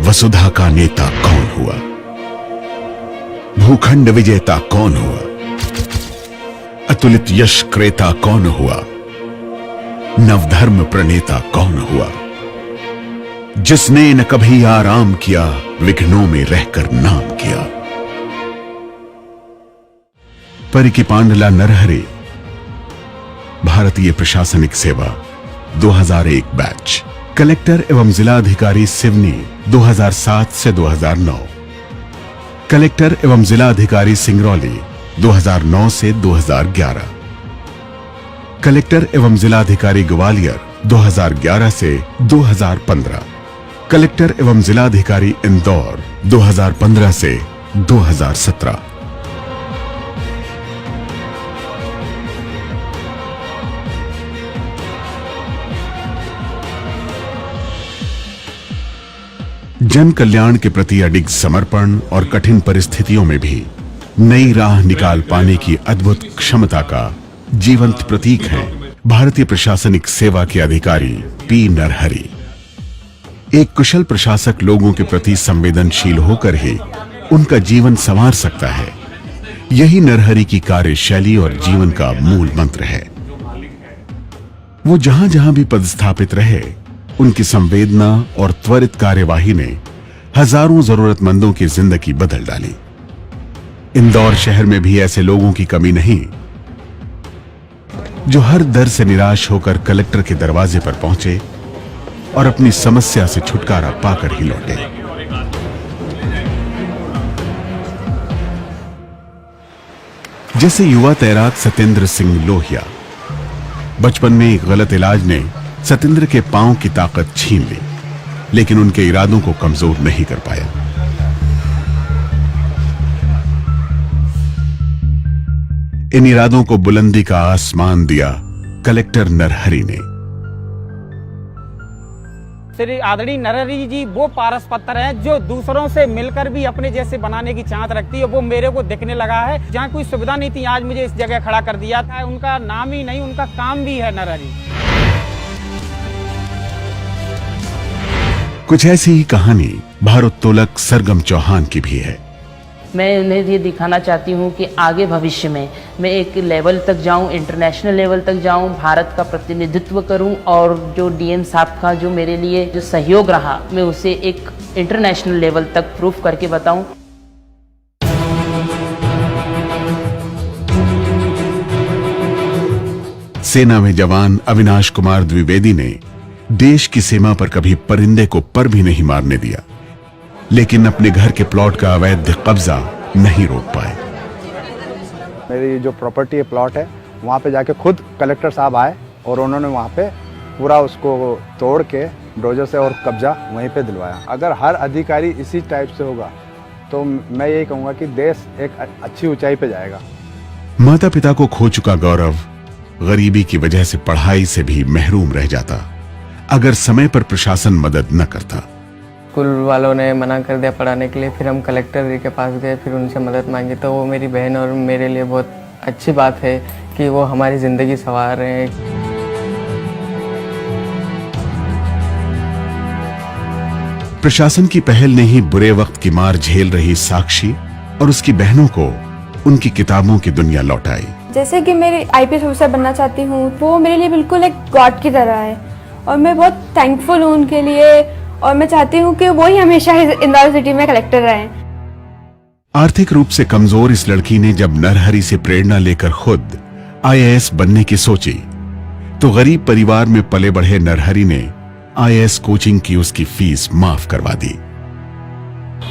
वसुधा का नेता कौन हुआ, भूखंड विजेता कौन हुआ, अतुलित यश क्रेता कौन हुआ, नवधर्म प्रणेता कौन हुआ, जिसने न कभी आराम किया, विघ्नों में रहकर नाम किया। परिकी पांडला नरहरि, भारतीय प्रशासनिक सेवा 2001 बैच, कलेक्टर एवं जिलाधिकारी सिवनी 2007 से 2009, कलेक्टर एवं जिलाधिकारी सिंगरौली 2009 से 2011, कलेक्टर एवं जिलाधिकारी ग्वालियर 2011 से 2015, कलेक्टर एवं जिलाधिकारी इंदौर 2015 से 2017। जन कल्याण के प्रति अडिग समर्पण और कठिन परिस्थितियों में भी नई राह निकाल पाने की अद्भुत क्षमता का जीवंत प्रतीक हैं भारतीय प्रशासनिक सेवा के अधिकारी पी नरहरि। एक कुशल प्रशासक लोगों के प्रति संवेदनशील होकर ही उनका जीवन संवार सकता है। यही नरहरि की कार्यशैली और जीवन का मूल मंत्र है। वो जहां जहां भी पदस्थापित रहे, उनकी संवेदना और त्वरित कार्यवाही ने हजारों जरूरतमंदों की जिंदगी बदल डाली। इंदौर शहर में भी ऐसे लोगों की कमी नहीं जो हर दर से निराश होकर कलेक्टर के दरवाजे पर पहुंचे और अपनी समस्या से छुटकारा पाकर ही लौटे। जैसे युवा तैराक सत्येंद्र सिंह लोहिया। बचपन में एक गलत इलाज ने सत्येंद्र के पांव की ताकत छीन ली, लेकिन उनके इरादों को कमजोर नहीं कर पाया। इन इरादों को बुलंदी का आसमान दिया कलेक्टर नरहरि ने। श्री आदरणीय नरहरि जी वो पारस पत्थर हैं जो दूसरों से मिलकर भी अपने जैसे बनाने की चाहत रखती है। वो मेरे को दिखने लगा है। जहाँ कोई सुविधा नहीं थी, आज मुझे इस जगह खड़ा कर दिया था। उनका नाम ही नहीं, उनका काम भी है नरहरि। कुछ ऐसी ही कहानी भारोत्तोलक सरगम चौहान की भी है। मैं उन्हें ये दिखाना चाहती हूँ कि आगे भविष्य में मैं एक लेवल तक जाऊँ, इंटरनेशनल लेवल तक जाऊँ, भारत का प्रतिनिधित्व करूँ और जो डीएम साहब का जो मेरे लिए जो सहयोग रहा, मैं उसे एक इंटरनेशनल लेवल तक प्रूफ करके बताऊँ। सेना में जवान अविनाश कुमार द्विवेदी ने देश की सीमा पर कभी परिंदे को पर भी नहीं मारने दिया, लेकिन अपने घर के प्लॉट का अवैध कब्जा नहीं रोक पाए। मेरी जो प्रॉपर्टी है, प्लॉट है, वहाँ पे जाके खुद कलेक्टर साहब आए और उन्होंने वहाँ पे पूरा उसको तोड़ के डोजर से और कब्जा वहीं पे दिलवाया। अगर हर अधिकारी इसी टाइप से होगा तो मैं यही कहूँगा कि देश एक अच्छी ऊंचाई पे जाएगा। माता पिता को खो चुका गौरव गरीबी की वजह से पढ़ाई से भी महरूम रह जाता अगर समय पर प्रशासन मदद न करता। स्कूल वालों ने मना कर दिया पढ़ाने के लिए। फिर हम कलेक्टर जी के पास गए, फिर उनसे मदद मांगी। तो वो मेरी बहन और मेरे लिए बहुत अच्छी बात है कि वो हमारी ज़िंदगी संवार रहे हैं। प्रशासन की पहल ने ही बुरे वक्त की मार झेल रही साक्षी और उसकी बहनों को उनकी किताबों की दुनिया लौटाई। जैसे कि मेरी आईपीएस ऑफिसर बनना चाहती हूँ, वो मेरे लिए बिल्कुल एक गॉड की तरह है और मैं बहुत थैंकफुल हूँ उनके लिए और मैं चाहती हूँ कि वो ही हमेशा इंदौर सिटी में कलेक्टर रहें। आर्थिक रूप से कमजोर इस लड़की ने जब नरहरि से प्रेरणा लेकर खुद आईएएस बनने की सोची, तो गरीब परिवार में पले बढ़े नरहरि ने आईएएस कोचिंग की उसकी फीस माफ करवा दी।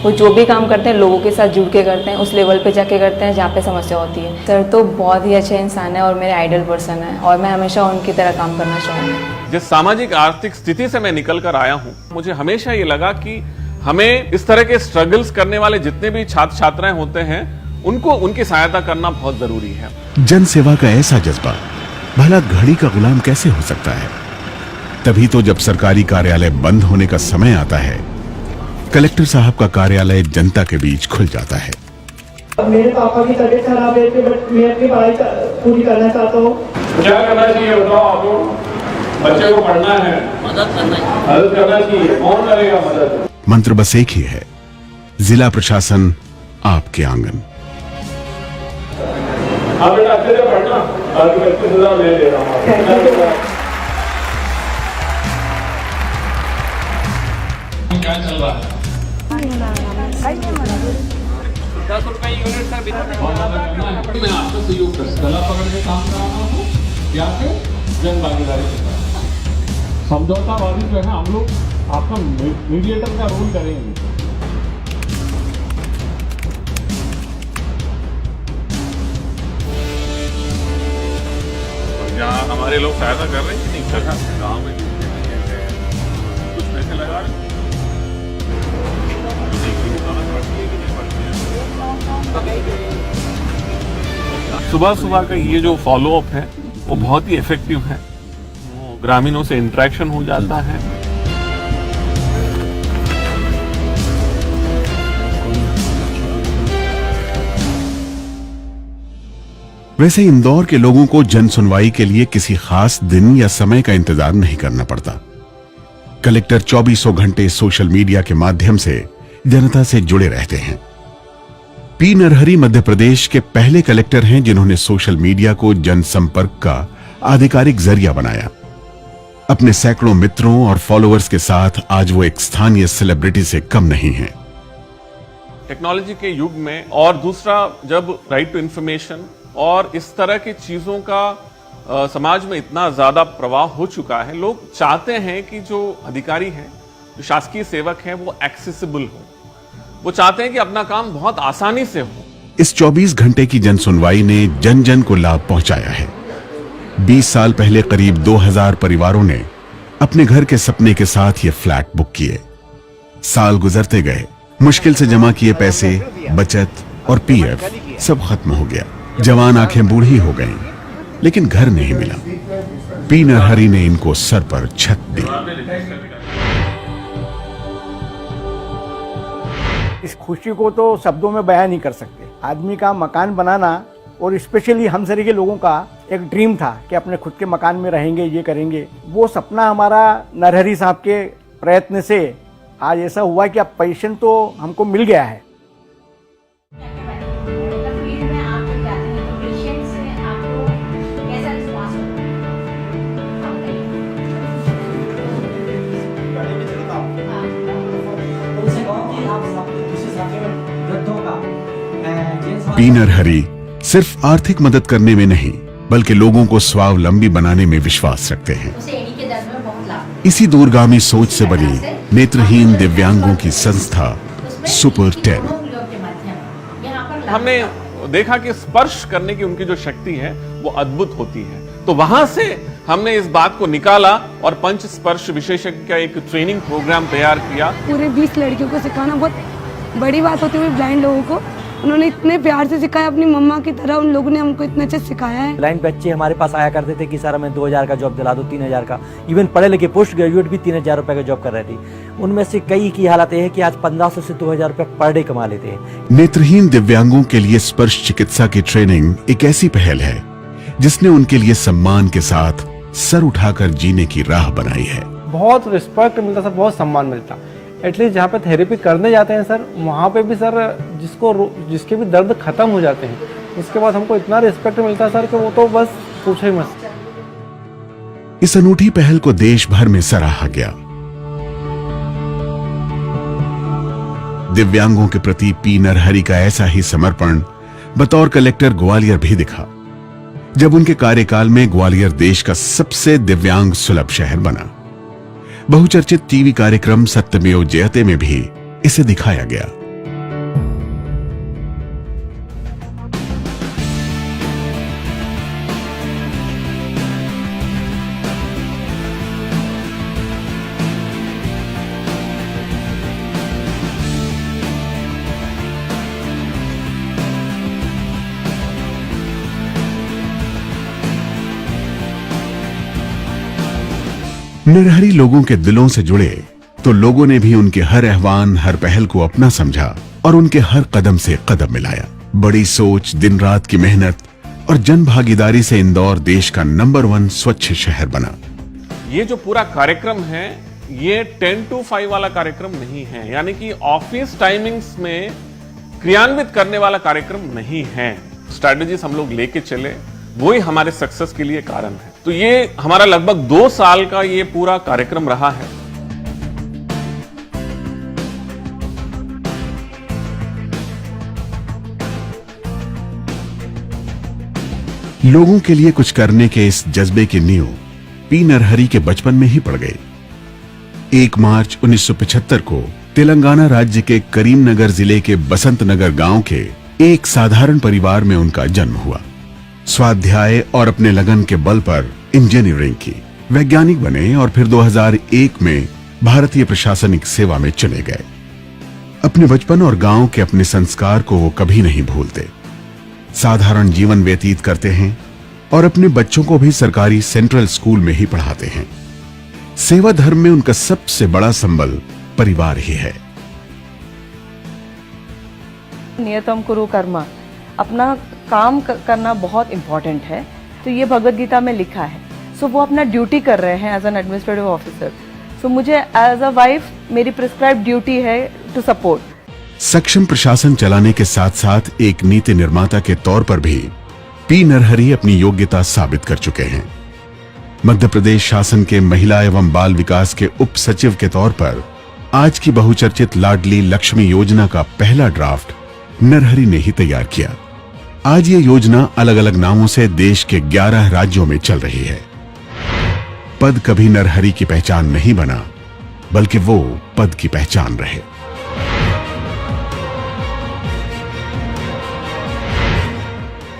वो जो भी काम करते हैं लोगों के साथ जुड़ के करते हैं, उस लेवल पे जाके करते हैं जहाँ पे समस्या होती है। सर तो बहुत ही अच्छे इंसान है और मेरे आइडल पर्सन है और मैं हमेशा उनकी तरह काम करना चाहूँगी। जिस सामाजिक आर्थिक स्थिति से मैं निकल कर आया हूँ, मुझे हमेशा ये लगा कि हमें इस तरह के स्ट्रगल्स करने वाले जितने भी छात्र छात्राएं होते हैं, उनको उनकी सहायता करना बहुत जरूरी है। जन सेवा का ऐसा जज्बा भला घड़ी का गुलाम कैसे हो सकता है? तभी तो जब सरकारी कार्यालय बंद होने का समय आता है, कलेक्टर साहब का कार्यालय जनता के बीच खुल जाता है। मेरे पापा की तबीयत खराब है, बट मैं अपनी पढ़ाई पूरी करना चाहता हूँ। क्या करना चाहिए बताओ आपको? बच्चे को पढ़ना है, मदद करना चाहिए। कौन करेगा मदद? मंत्र बस एक ही है, जिला प्रशासन आपके आंगन। हाँ बेटा, अच्छे से पढ़ना, बाकी मैं 25,000 ले ले रहा हूँ। क्या चल रहा है? 10 रुपए यूनिट सर। मैं आपका सहयोग कर, गला पकड़ के काम कर रहा हूँ, क्या के जन भागीदारी के साथ समझौतावादी जो है हम लोग आपका मीडिएटर का रोल करेंगे। यहाँ हमारे लोग सहायता कर रहे हैं कि नहीं कर रहे? गाँव में कुछ पैसे लगा रहे हैं। सुबह सुबह का ये जो फॉलो अप है वो बहुत ही इफेक्टिव है, ग्रामीणों से इंटरेक्शन हो जाता है। वैसे इंदौर के लोगों को जन सुनवाई के लिए किसी खास दिन या समय का इंतजार नहीं करना पड़ता। कलेक्टर 24 घंटे सोशल मीडिया के माध्यम से जनता से जुड़े रहते हैं। पी नरहरी मध्य प्रदेश के पहले कलेक्टर हैं जिन्होंने सोशल मीडिया को जनसंपर्क का आधिकारिक जरिया बनाया। अपने सैकड़ों मित्रों और फॉलोअर्स के साथ आज वो एक स्थानीय सेलिब्रिटी से कम नहीं हैं। टेक्नोलॉजी के युग में, और दूसरा जब राइट टू इंफॉर्मेशन और इस तरह की चीजों का समाज में इतना ज्यादा प्रवाह हो चुका है, लोग चाहते हैं कि जो अधिकारी हैं, जो शासकीय सेवक हैं, वो एक्सेसिबल हो। वो चाहते हैं कि अपना काम बहुत आसानी से हो। इस 24 घंटे की जन सुनवाई ने जन जन को लाभ पहुंचाया है। 20 साल पहले करीब 2000 परिवारों ने अपने घर के सपने के साथ ये फ्लैट बुक किए। साल गुजरते गए, मुश्किल से जमा किए पैसे, बचत और पीएफ सब खत्म हो गया। जवान आंखें बूढ़ी हो गईं, लेकिन घर नहीं मिला। पी नरहरी ने इनको सर पर छत दी। इस खुशी को तो शब्दों में बयान नहीं कर सकते। आदमी का मकान बनाना, और स्पेशली हम सरी के लोगों का एक ड्रीम था कि अपने खुद के मकान में रहेंगे, ये करेंगे। वो सपना हमारा नरहरी साहब के प्रयत्न से आज ऐसा हुआ कि अब पेंशन तो हमको मिल गया है। पी नरहरी सिर्फ आर्थिक मदद करने में नहीं, बल्कि लोगों को स्वावलंबी बनाने में विश्वास रखते हैं। इसी दूरगामी सोच से बनी नेत्रहीन दिव्यांगों की संस्था सुपर 10। हमने देखा कि स्पर्श करने की उनकी जो शक्ति है वो अद्भुत होती है, तो वहां से हमने इस बात को निकाला और पंच स्पर्श विशेषज्ञ का एक ट्रेनिंग प्रोग्राम तैयार किया। पूरे 20 लड़कियों को सिखाना बहुत बड़ी बात होती है। ब्लाइंड लोगों को उन्होंने इतने प्यार से सिखाया, अपनी मम्मा की तरह उन लोगों ने हमको इतने अच्छे सिखाया है। ब्लाइंड बच्चे हमारे पास आया करते थे कि सर हमें 2000 का जॉब दिला दो, 3000 का। इवन पढ़े लिखे पोस्ट ग्रेजुएट भी 3000 रुपए का जॉब कर रहे थे। उनमें से कई की हालत यह है कि आज 1500 से 2000 रुपए पर डे कमा लेते हैं। नेत्रहीन दिव्यांगों के लिए स्पर्श चिकित्सा की ट्रेनिंग एक ऐसी पहल है जिसने उनके लिए सम्मान के साथ सर उठाकर जीने की राह बनाई है। बहुत रिस्पेक्ट मिलता सर, बहुत सम्मान मिलता। एटलीस्ट जहाँ पे थेरेपी करने जाते हैं सर, वहाँ पे भी सर जिसके भी दर्द खत्म हो जाते हैं, उसके बाद हमको इतना रिस्पेक्ट मिलता है सर कि वो तो बस पूछो ही मत। इस अनूठी पहल को देश भर में सराहा गया। दिव्यांगों के प्रति पी नरहरी का ऐसा ही समर्पण बतौर कलेक्टर ग्वालियर भी दिखा, जब उनके कार्यकाल में ग्वालियर देश का सबसे दिव्यांग सुलभ शहर बना। बहुचर्चित टीवी कार्यक्रम सत्यमेव जयते में भी इसे दिखाया गया। नरहरी लोगों के दिलों से जुड़े तो लोगों ने भी उनके हर आह्वान, हर पहल को अपना समझा और उनके हर कदम से कदम मिलाया। बड़ी सोच, दिन रात की मेहनत और जन भागीदारी से इंदौर देश का नंबर 1 स्वच्छ शहर बना। ये जो पूरा कार्यक्रम है ये 10 to 5 वाला कार्यक्रम नहीं है, यानी कि ऑफिस टाइमिंग्स में क्रियान्वित करने वाला कार्यक्रम नहीं है। स्ट्रैटेजीज हम लोग लेके चले, वही हमारे सक्सेस के लिए कारण है। तो ये हमारा लगभग 2 साल का ये पूरा कार्यक्रम रहा है। लोगों के लिए कुछ करने के इस जज्बे की नींव पी नरहरि के बचपन में ही पड़ गई। 1 मार्च 1975 को तेलंगाना राज्य के करीमनगर जिले के बसंत नगर गांव के एक साधारण परिवार में उनका जन्म हुआ। स्वाध्याय और अपने लगन के बल पर इंजीनियरिंग की, वैज्ञानिक बने और फिर 2001 में भारतीय प्रशासनिक सेवा में चले गए। अपने बचपन और गांव के अपने संस्कार को वो कभी नहीं भूलते। साधारण जीवन व्यतीत करते हैं और अपने बच्चों को भी सरकारी सेंट्रल स्कूल में ही पढ़ाते हैं। सेवा धर्म में उनका सबसे बड़ा संबल परिवार ही है। नियतम कुरु कर्म, अपना काम करना बहुत इम्पोर्टेंट है। तो ये भगवद गीता में लिखा है। सो वो अपना ड्यूटी कर रहे हैं एज एन एडमिनिस्ट्रेटिव ऑफिसर। सो मुझे एज अ वाइफ मेरी प्रिस्क्राइब ड्यूटी है टू सपोर्ट। सक्षम प्रशासन चलाने के साथ साथ एक नीति निर्माता के तौर पर भी पी नरहरि अपनी योग्यता साबित कर चुके हैं। मध्य प्रदेश शासन के महिला एवं बाल विकास के उप सचिव के तौर पर आज की बहुचर्चित लाडली लक्ष्मी योजना का पहला ड्राफ्ट नरहरि ने ही तैयार किया। आज ये योजना अलग अलग नामों से देश के 11 राज्यों में चल रही है। पद कभी नरहरि की पहचान नहीं बना, बल्कि वो पद की पहचान रहे।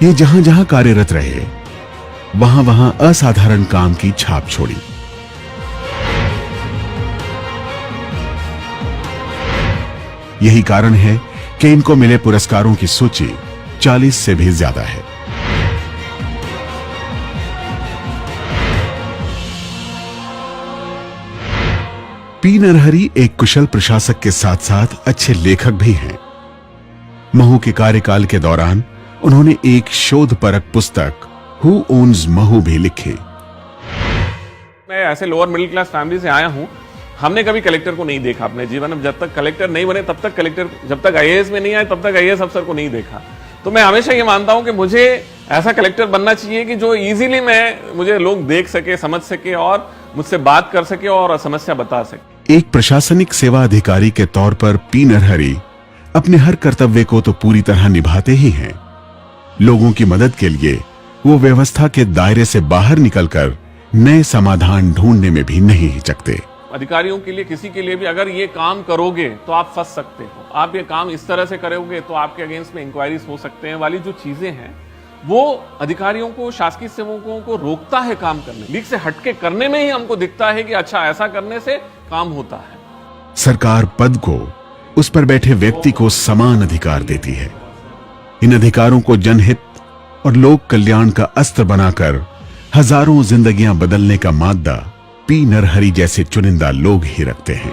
ये जहां जहां कार्यरत रहे, वहां वहां असाधारण काम की छाप छोड़ी। यही कारण है कि इनको मिले पुरस्कारों की सूची 40 से भी ज्यादा है। पी नरहरि एक कुशल प्रशासक के साथ साथ अच्छे लेखक भी हैं। महू के कार्यकाल के दौरान उन्होंने एक शोधपरक पुस्तक हु ओन्स महू भी लिखी। मैं ऐसे लोअर मिडिल क्लास फैमिली से आया हूं। हमने कभी कलेक्टर को नहीं देखा अपने जीवन में। जब तक कलेक्टर नहीं बने तब तक कलेक्टर, जब तक आईएएस में नहीं आए तब तक आईएएस अफसर को नहीं देखा। तो मैं हमेशा ये मानता हूं कि मुझे ऐसा कलेक्टर बनना चाहिए कि जो इजीली मुझे लोग देख सके, समझ सके और मुझसे बात कर सके और समस्या बता सके। एक प्रशासनिक सेवा अधिकारी के तौर पर पी नरहरि अपने हर कर्तव्य को तो पूरी तरह निभाते ही हैं। लोगों की मदद के लिए वो व्यवस्था के दायरे से बाहर निकलकर नए समाधान ढूंढने में भी नहीं हिचकते। अधिकारियों के लिए, किसी के लिए भी अगर ये काम करोगे तो आप फंस सकते हो, आप ये काम इस तरह से करोगे तो आपके अगेंस्ट में इंक्वायरीज हो सकते हैं वाली जो चीजें हैं, वो अधिकारियों को, शासकीय सेवकों को रोकता है काम करने। लीक से हटके करने में ही हमको दिखता है कि अच्छा ऐसा करने से काम होता है। सरकार पद को, उस पर बैठे व्यक्ति को समान अधिकार देती है। इन अधिकारों को जनहित और लोक कल्याण का अस्त्र बनाकर हजारों जिंदगियां बदलने का मादा पी नरहरि जैसे चुनिंदा लोग ही रखते हैं।